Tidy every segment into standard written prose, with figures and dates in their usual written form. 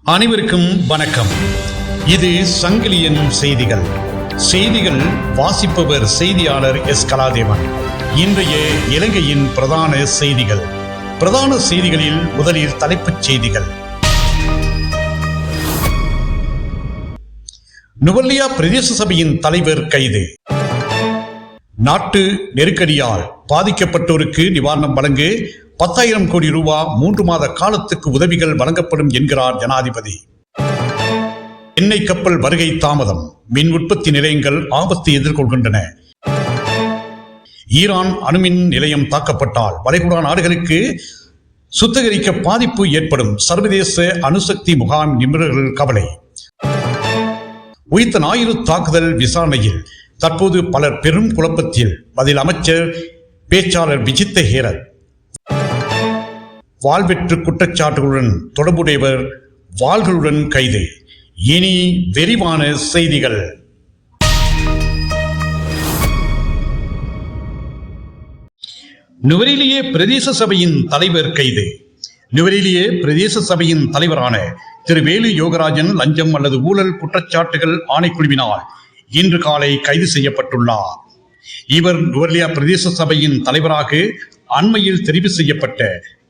அனைவருக்கும் வணக்கம். இது சங்கிலியன் செய்திகள். செய்திகள் வாசிப்பவர் செய்தியாளர் எஸ். கலாதேவன். இன்றைய இலங்கையின் பிரதான செய்திகள். பிரதான செய்திகளில் முதலில் தலைப்புச் செய்திகள். நுவரெலியா பிரதேச சபையின் தலைவர் கைது. நாட்டு நெருக்கடியால் பாதிக்கப்பட்டோருக்கு நிவாரணம் வழங்க 10,000 கோடி ரூபாய் 3 மாத காலத்துக்கு உதவிகள் வழங்கப்படும் என்கிறார் ஜனாதிபதி. எண்ணெய் கப்பல் வருகை தாமதம். மின் உற்பத்தி நிலையங்கள் ஆபத்தை எதிர்கொள்கின்றன. ஈரான் அணுமின் நிலையம் தாக்கப்பட்டால் வளைகுடா நாடுகளுக்கு சுத்திகரிக்க பாதிப்பு ஏற்படும். சர்வதேச அணுசக்தி முகாம் நிபுணர்கள் கவலை. உயிர்த்த ஞாயிறு தாக்குதல் விசாரணையில் தற்போது பலர் பெரும் குழப்பத்தில். பதில் அமைச்சர் பேச்சாளர் விஜித்த ஹேரத். வாழ்வெற்று குற்றச்சாட்டுகளுடன் தொடர்புடையவர் வாள்களுடன் கைது. இனி விரிவான செய்திகள். நுவரெலியா பிரதேச சபையின் தலைவர் கைது. நுவரெலியா பிரதேச சபையின் தலைவரான திரு வேலு யோகராஜன் லஞ்சம் அல்லது ஊழல் குற்றச்சாட்டுகள் ஆணைக்குழுவினால் இன்று காலை கைது செய்யப்பட்டுள்ளார். இவர் நுவரெலியா பிரதேச சபையின் தலைவராக அண்மையில் தெரிவு செய்யப்பட்ட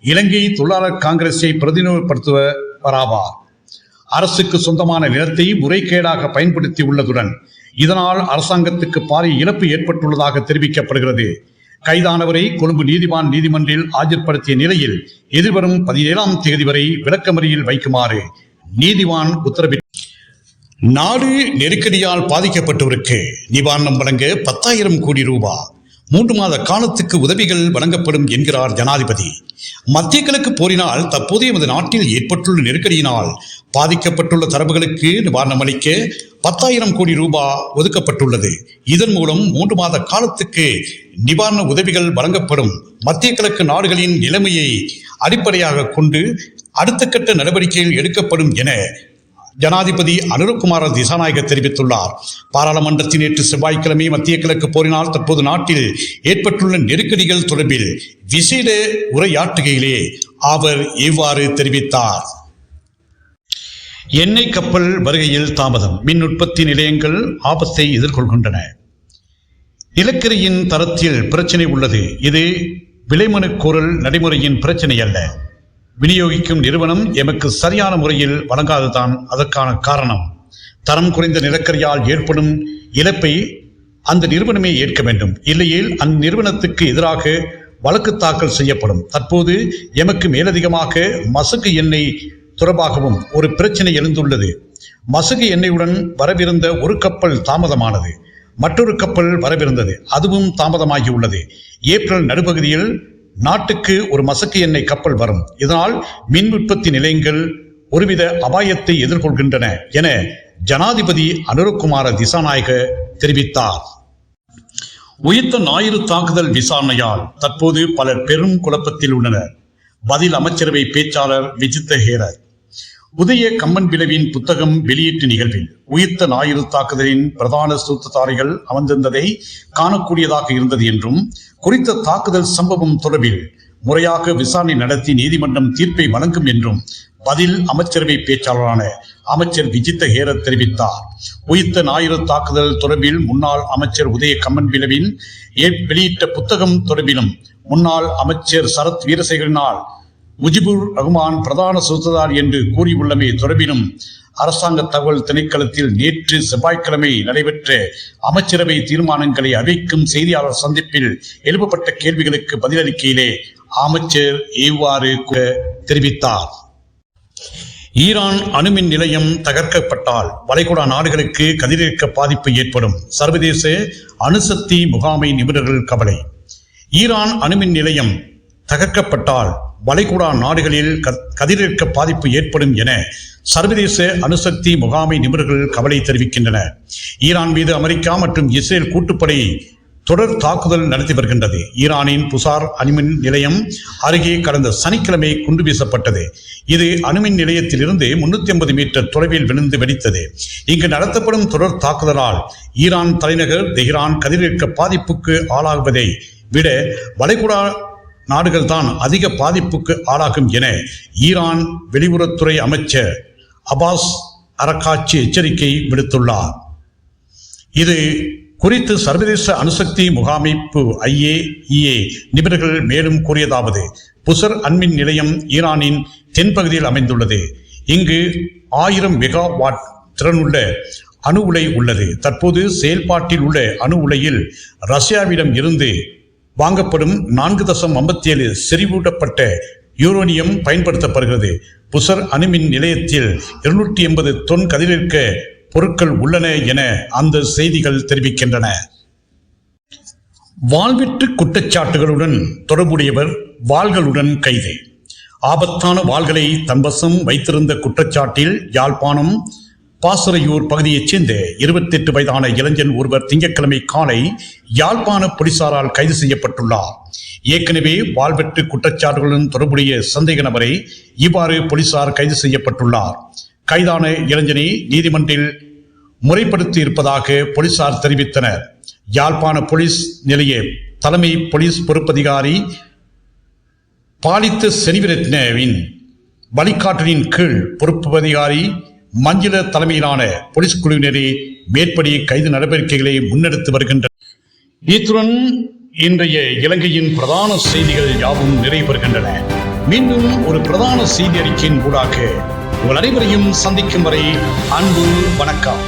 இலங்கை தொழிலாளர் காங்கிரஸை பிரதிநிதித்துவராவார். அரசுக்கு சொந்தமான நிலத்தை முறைகேடாக பயன்படுத்தி உள்ளதுடன் இதனால் அரசாங்கத்துக்கு பாரிய இழப்பு ஏற்பட்டுள்ளதாக தெரிவிக்கப்படுகிறது. கைதானவரை கொழும்பு நீதிவான் நீதிமன்றில் ஆஜர்படுத்திய நிலையில் எதிர்வரும் 17ஆம் தேதி வரை விளக்கமறியலில் வைக்குமாறு நீதிவான் உத்தரவிட்டார். நாடு நெருக்கடியால் பாதிக்கப்பட்டோருக்கு நிவாரணம் வழங்க 10,000 கோடி ரூபாய் 3 மாத காலத்துக்கு உதவிகள் வழங்கப்படும் என்கிறார் ஜனாதிபதி. மத்திய கிழக்கு போரினால் தற்போதைய நமது நாட்டில் ஏற்பட்டுள்ள நெருக்கடியினால் பாதிக்கப்பட்டுள்ள தரப்புகளுக்கு நிவாரணம் அளிக்க 10,000 கோடி ரூபாய் ஒதுக்கப்பட்டுள்ளது. இதன் மூலம் 3 மாத காலத்துக்கு நிவாரண உதவிகள் வழங்கப்படும். மத்திய கிழக்கு நாடுகளின் நிலைமையை அடிப்படையாக கொண்டு அடுத்த கட்ட நடவடிக்கைகள் எடுக்கப்படும் என ஜனாதிபதி அனுரகுமார திசாநாயக்க தெரிவித்துள்ளார். பாராளுமன்றத்தில் நேற்று செவ்வாய்க்கிழமை மத்திய கிழக்கு போரினால் தற்போது நாட்டில் ஏற்பட்டுள்ள நெருக்கடிகள் தொடர்பில் விசேட உரையாற்றுகையிலே அவர் இவ்வாறு தெரிவித்தார். எண்ணெய் கப்பல் வருகையில் தாமதம். மின் உற்பத்தி நிலையங்கள் ஆபத்தை எதிர்கொள்கின்றன. நிலக்கரியின் தரத்தில் பிரச்சனை உள்ளது. இது விலைமனு கோரல் நடைமுறையின் பிரச்சனை அல்ல. விநியோகிக்கும் நிறுவனம் எமக்கு சரியான முறையில் வழங்காததுதான் அதற்கான காரணம். தரம் குறைந்த நிலக்கரியால் ஏற்படும் இழப்பை அந்த நிறுவனமே ஏற்க வேண்டும். இல்லையேல் அந்த நிறுவனத்துக்கு எதிராக வழக்கு தாக்கல் செய்யப்படும். தற்போது எமக்கு மேலதிகமாக மசகு எண்ணெய் தொடர்பாகவும் ஒரு பிரச்சனை எழுந்துள்ளது. மசகு எண்ணெயுடன் வரவிருந்த ஒரு கப்பல் தாமதமானது. மற்றொரு கப்பல் வரவிருந்தது, அதுவும் தாமதமாகியுள்ளது. ஏப்ரல் நடுப்பகுதியில் நாட்டுக்கு ஒரு மசக்கு எண்ணெய் கப்பல் வரும். இதனால் மின் உற்பத்தி நிலையங்கள் ஒருவித அபாயத்தை எதிர்கொள்கின்றன என ஜனாதிபதி அனுரகுமார திசாநாயக்க தெரிவித்தார். உயிர்த்த ஞாயிறு தாக்குதல் விசாரணையால் தற்போது பலர் பெரும் குழப்பத்தில் உள்ளனர். பதில் அமைச்சரவை பேச்சாளர் விஜித்த ஹேரத். உதய கம்மன் விளைவின் புத்தகம் வெளியீட்டு நிகழ்வில் உயிர்த்த ஞாயிறு தாக்குதலின் பிரதான சூத்திரதாரிகள் அமர்ந்திருந்ததை காணக்கூடியதாக இருந்தது என்றும் குறித்த தாக்குதல் சம்பவம் தொடர்பில் முறையாக விசாரணை நடத்தி நீதிமன்றம் தீர்ப்பை வழங்கும் என்றும் பதில் அமைச்சரவை பேச்சாளரான அமைச்சர் விஜித்த ஹேரத் தெரிவித்தார். உயிர்த்த ஞாயிறு தாக்குதல் தொடர்பில் முன்னாள் அமைச்சர் உதய கம்மன் விளைவின் வெளியிட்ட புத்தகம் தொடர்பிலும் முன்னாள் அமைச்சர் சரத் வீரசேகரனால் முஜிபுர் ரஹ்மான் பிரதான சூத்திரதாரி என்று கூறியுள்ளமை தொடர்பிலும் அரசாங்க தகவல் திணைக்களத்தில் நேற்று செவ்வாய்க்கிழமை நடைபெற்ற அமைச்சரவை தீர்மானங்களை அறிவிக்கும் செய்தியாளர் சந்திப்பில் எழுப்பப்பட்ட கேள்விகளுக்கு பதிலளிக்கையிலே அமைச்சர் இவ்வாறு தெரிவித்தார். ஈரான் அணுமின் நிலையம் தகர்க்கப்பட்டால் வளைகுடா நாடுகளுக்கு கதிரியக்க பாதிப்பு ஏற்படும். சர்வதேச அணுசக்தி முகாமை நிபுணர்கள் கவலை. ஈரான் அணுமின் நிலையம் தகர்க்கப்பட்டால் வளைகுடா நாடுகளில் கதிரியக்க பாதிப்பு ஏற்படும் என சர்வதேச அணுசக்தி முகாமை நிபுணர்கள் கவலை தெரிவிக்கின்றனர். ஈரான் மீது அமெரிக்கா மற்றும் இஸ்ரேல் கூட்டுப்படை தொடர் தாக்குதல் நடத்தி வருகின்றது. ஈரானின் புசார் அணுமின் நிலையம் அருகே கடந்த சனிக்கிழமை குண்டு வீசப்பட்டது. இது அணுமின் நிலையத்திலிருந்து 350 மீட்டர் தொலைவில் விழுந்து வெடித்தது. இங்கு நடத்தப்படும் தொடர் தாக்குதலால் ஈரான் தலைநகர் தெஹ்ரான் கதிரியக்க பாதிப்புக்கு ஆளாகுவதை விட வளைகுடா நாடுகள் தான் அதிக பாதிப்புக்கு ஆளாகும் என ஈரான் வெளியுறவுத்துறை அமைச்சர் அபாஸ் அரக்காட்சி எச்சரிக்கை விடுத்துள்ளார். இது குறித்து சர்வதேச அணுசக்தி முகாமைப்பு IAEA நிபுணர்கள் மேலும் கூறியதாவது: புசர் அண்மின் நிலையம் ஈரானின் தென்பகுதியில் அமைந்துள்ளது. இங்கு 1000 மெகாவாட் திறனுள்ள அணு உலை உள்ளது. தற்போது செயல்பாட்டில் உள்ள அணு உலையில் ரஷ்யாவிடம் இருந்து வாங்கப்படும் 4.57 செறிவூட்டப்பட்ட யூரேனியம் பயன்படுத்தப்படுகிறது. புசர் அணுமின் நிலையத்தில் 280 தொன் கதிரியக்க பொருட்கள் உள்ளன என அந்த செய்திகள் தெரிவிக்கின்றன. வாழ்வெட்டு குற்றச்சாட்டுகளுடன் தொடர்புடையவர் வாள்களுடன் கைது. ஆபத்தான வாள்களை தன்வசம் வைத்திருந்த குற்றச்சாட்டில் யாழ்ப்பாணம் பாசறையூர் பகுதியைச் சேர்ந்த 28 வயதான இளைஞன் ஒருவர் திங்கட்கிழமை காலை யாழ்ப்பாண போலீசாரால் கைது செய்யப்பட்டுள்ளார். ஏற்கனவே வாழ்வெட்டு குற்றச்சாட்டுகளுடன் தொடர்புடைய சந்தேக நபரை இவ்வாறு போலீசார் கைது செய்யப்பட்டுள்ளார். கைதான இளைஞனை நீதிமன்றில் முறைப்படுத்தி இருப்பதாக போலீசார் தெரிவித்தனர். யாழ்ப்பாண போலீஸ் நிலைய தலைமை போலீஸ் பொறுப்பதிகாரி பாலித்த செனிவிரத்னவின் வழிகாட்டலின் கீழ் பொறுப்பு அதிகாரி மஞ்சுள தலைமையிலான போலீஸ் குழுவினரே மேற்படி கைது நடவடிக்கைகளை முன்னெடுத்து வருகின்றனர். இத்துடன் இன்றைய இலங்கையின் பிரதான செய்திகள் யாவும் நிறைவு பெறுகின்றன. மீண்டும் ஒரு பிரதான செய்தி அறிக்கையின் ஊடாக உங்கள் அனைவரையும் சந்திக்கும் வரை அன்பு வணக்கம்.